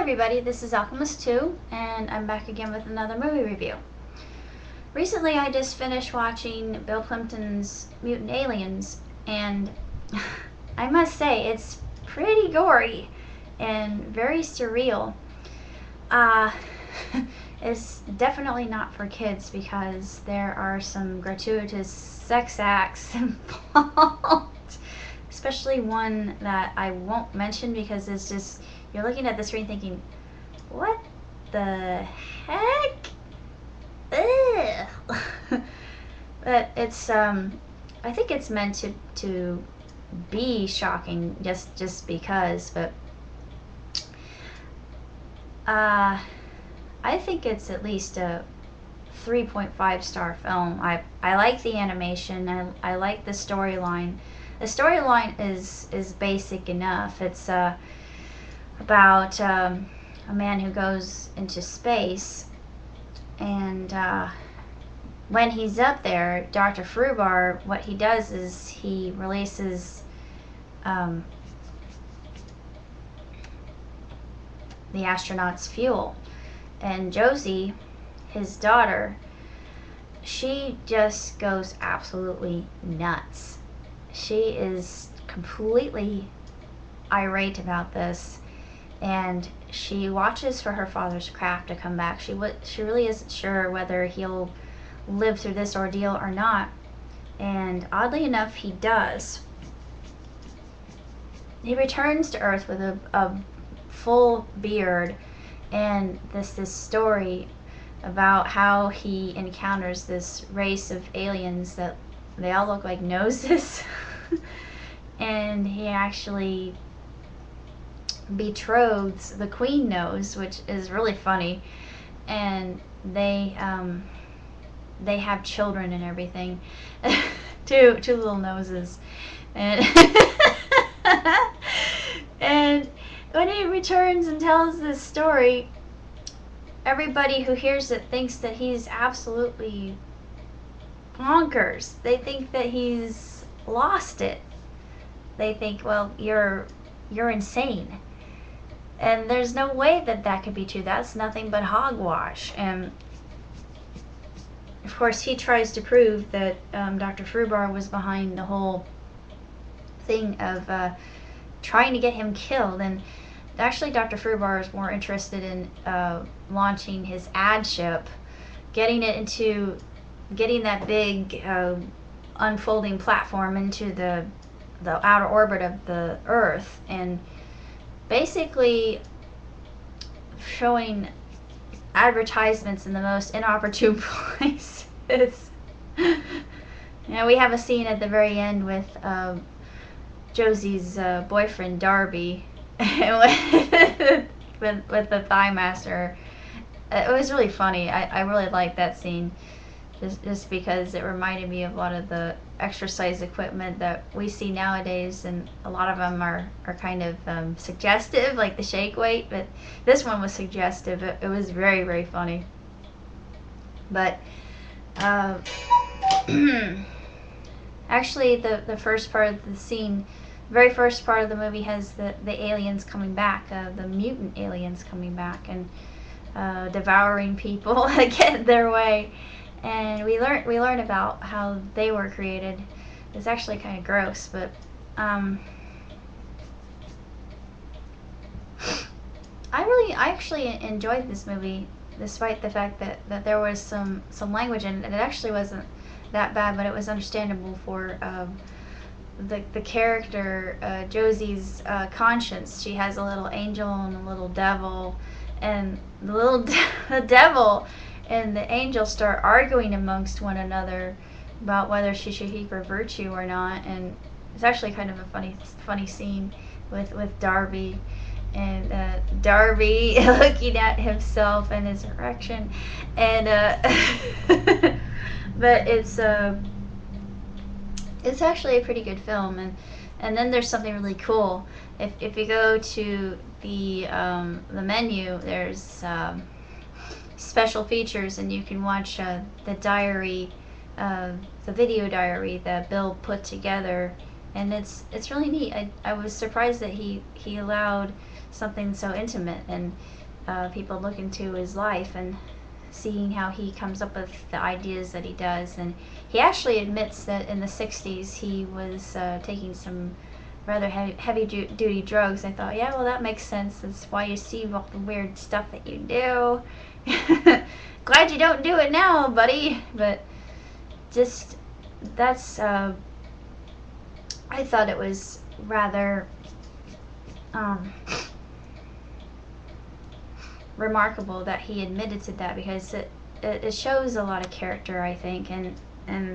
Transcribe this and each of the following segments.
everybody, this is Alchemist2, and I'm back again with another movie review. Recently I just finished watching Bill Plympton's Mutant Aliens, and I must say it's pretty gory and very surreal. It's definitely not for kids because there are some gratuitous sex acts involved, especially one that I won't mention because it's just, you're looking at the screen thinking, what the heck? Ugh. But it's I think it's meant to be shocking just because, but I think it's at least a 3.5 star film. I like the animation. I like the storyline. The storyline is basic enough. It's about a man who goes into space, and when he's up there, Dr. Frubar, what he does is he releases the astronauts' fuel. And Josie, his daughter, she just goes absolutely nuts. She is completely irate about this, and she watches for her father's craft to come back. She really isn't sure whether he'll live through this ordeal or not, and oddly enough, he does. He returns to Earth with a full beard, and this story about how he encounters this race of aliens that they all look like noses and he actually betroths the queen nose, which is really funny, and they have children and everything. two little noses, and and when he returns and tells this story, everybody who hears it thinks that he's absolutely bonkers. They think that he's lost it. They think, well, you're insane. And there's no way that could be true. That's nothing but hogwash. And of course, he tries to prove that Dr. Frubar was behind the whole thing of trying to get him killed. And actually, Dr. Frubar is more interested in launching his ad ship, getting that big unfolding platform into the outer orbit of the Earth, and basically showing advertisements in the most inopportune places. We have a scene at the very end with Josie's boyfriend Darby with the Thigh Master. It was really funny. I really liked that scene, just because it reminded me of a lot of the exercise equipment that we see nowadays, and a lot of them are kind of suggestive, like the shake weight, but this one was suggestive. It was very, very funny. But actually the first part of the scene, very first part of the movie, has the aliens coming back, the mutant aliens coming back and devouring people to get their way. And we learn about how they were created. It's actually kind of gross, but I actually enjoyed this movie, despite the fact that there was some language in it. And it actually wasn't that bad, but it was understandable for the character, Josie's conscience. She has a little angel and a little devil, and the little the devil and the angel start arguing amongst one another about whether she should keep her virtue or not. And it's actually kind of a funny scene with Darby, and Darby looking at himself and his erection, and but it's actually a pretty good film. And then there's something really cool. If you go to the menu, there's special features, and you can watch the diary, the video diary that Bill put together, and it's really neat. I was surprised that he allowed something so intimate, and people look into his life and seeing how he comes up with the ideas that he does. And he actually admits that in the 60s he was taking some rather heavy duty drugs. I thought, yeah, well, that makes sense. That's why you see all the weird stuff that you do. Glad you don't do it now, buddy. But just, that's, I thought it was rather remarkable that he admitted to that, because it shows a lot of character, I think, and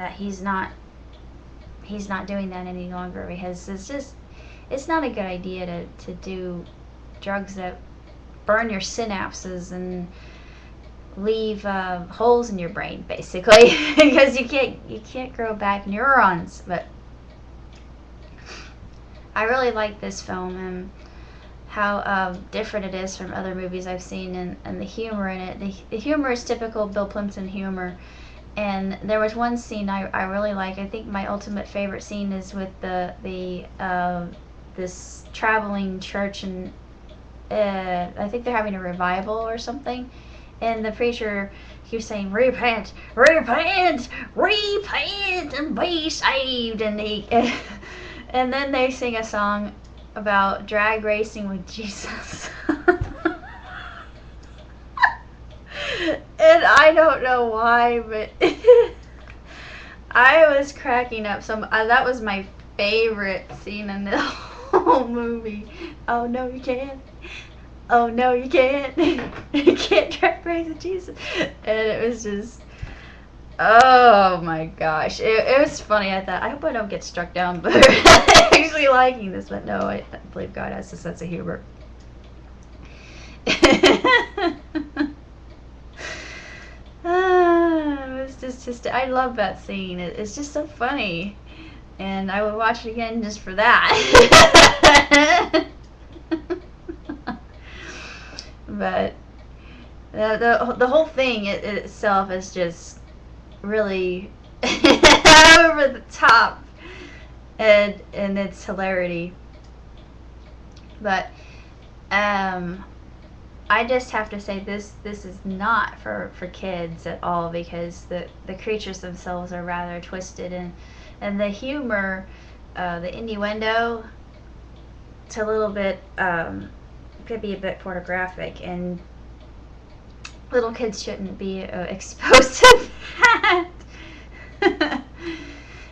that he's not doing that any longer, because it's not a good idea to do drugs that burn your synapses and leave holes in your brain, basically, because you can't grow back neurons. But I really like this film and how different it is from other movies I've seen, and the humor in it. The humor is typical Bill Plympton humor. And there was one scene I really like. I think my ultimate favorite scene is with this traveling church, and I think they're having a revival or something, and the preacher keeps saying, "Repent, repent, repent, and be saved," and and then they sing a song about drag racing with Jesus. And I don't know why, but I was cracking up. That was my favorite scene in the whole movie. Oh no, you can't. Oh no, you can't. You can't drag race with Jesus. And it was just, oh my gosh, it was funny. I thought, I hope I don't get struck down, but actually liking this. But no, I believe God has a sense of humor. It was just I love that scene. It's just so funny, and I would watch it again just for that. But the whole thing itself is just really over the top, and its hilarity. But I just have to say this is not for kids at all, because the creatures themselves are rather twisted, and the humor, the innuendo, it's a little bit could be a bit pornographic, and little kids shouldn't be exposed to that.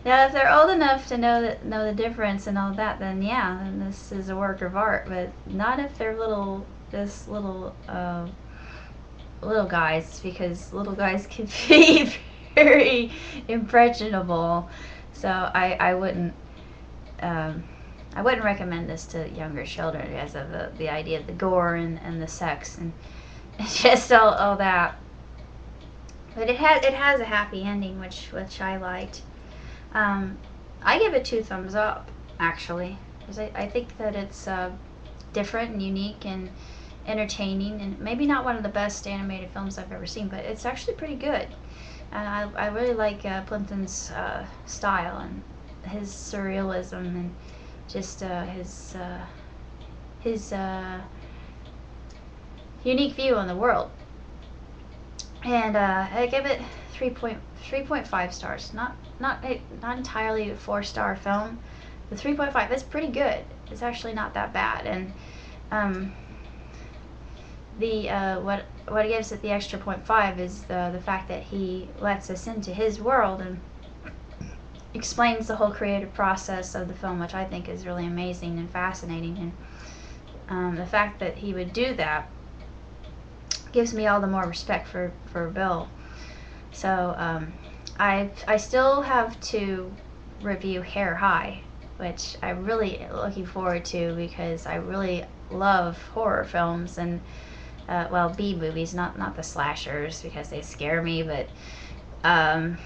Now, if they're old enough to know the difference and all that, then yeah, then this is a work of art. But not if they're little guys, because little guys can be very impressionable. So I wouldn't recommend this to younger children because of the idea of the gore and the sex and just all that. But it has a happy ending, which I liked. I give it 2 thumbs up, actually, because I think that it's different and unique and entertaining, and maybe not one of the best animated films I've ever seen, but it's actually pretty good. And I really like Plympton's style and his surrealism and just his unique view on the world. And I give it 3.5 stars. Not entirely a 4-star film. The 3.5 is pretty good. It's actually not that bad. And what gives it the extra 0.5 is the fact that he lets us into his world and explains the whole creative process of the film, which I think is really amazing and fascinating. And the fact that he would do that gives me all the more respect for Bill. So I still have to review Hair High, which I'm really looking forward to, because I really love horror films and B movies, not the slashers, because they scare me, but I'm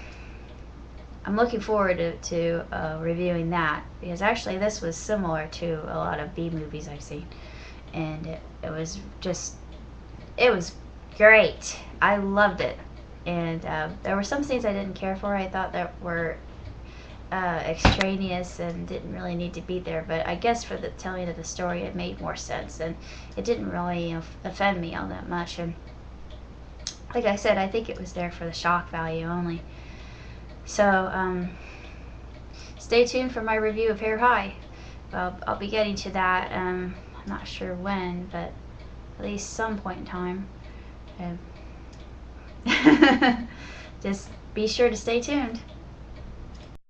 looking forward to reviewing that, because actually this was similar to a lot of B movies I've seen, and it was great. I loved it. And there were some scenes I didn't care for. I thought that were extraneous and didn't really need to be there, but I guess for the telling of the story it made more sense, and it didn't really offend me all that much. And like I said, I think it was there for the shock value only. So stay tuned for my review of Hair High. I'll be getting to that. I'm not sure when, but at least some point in time. Just be sure to stay tuned.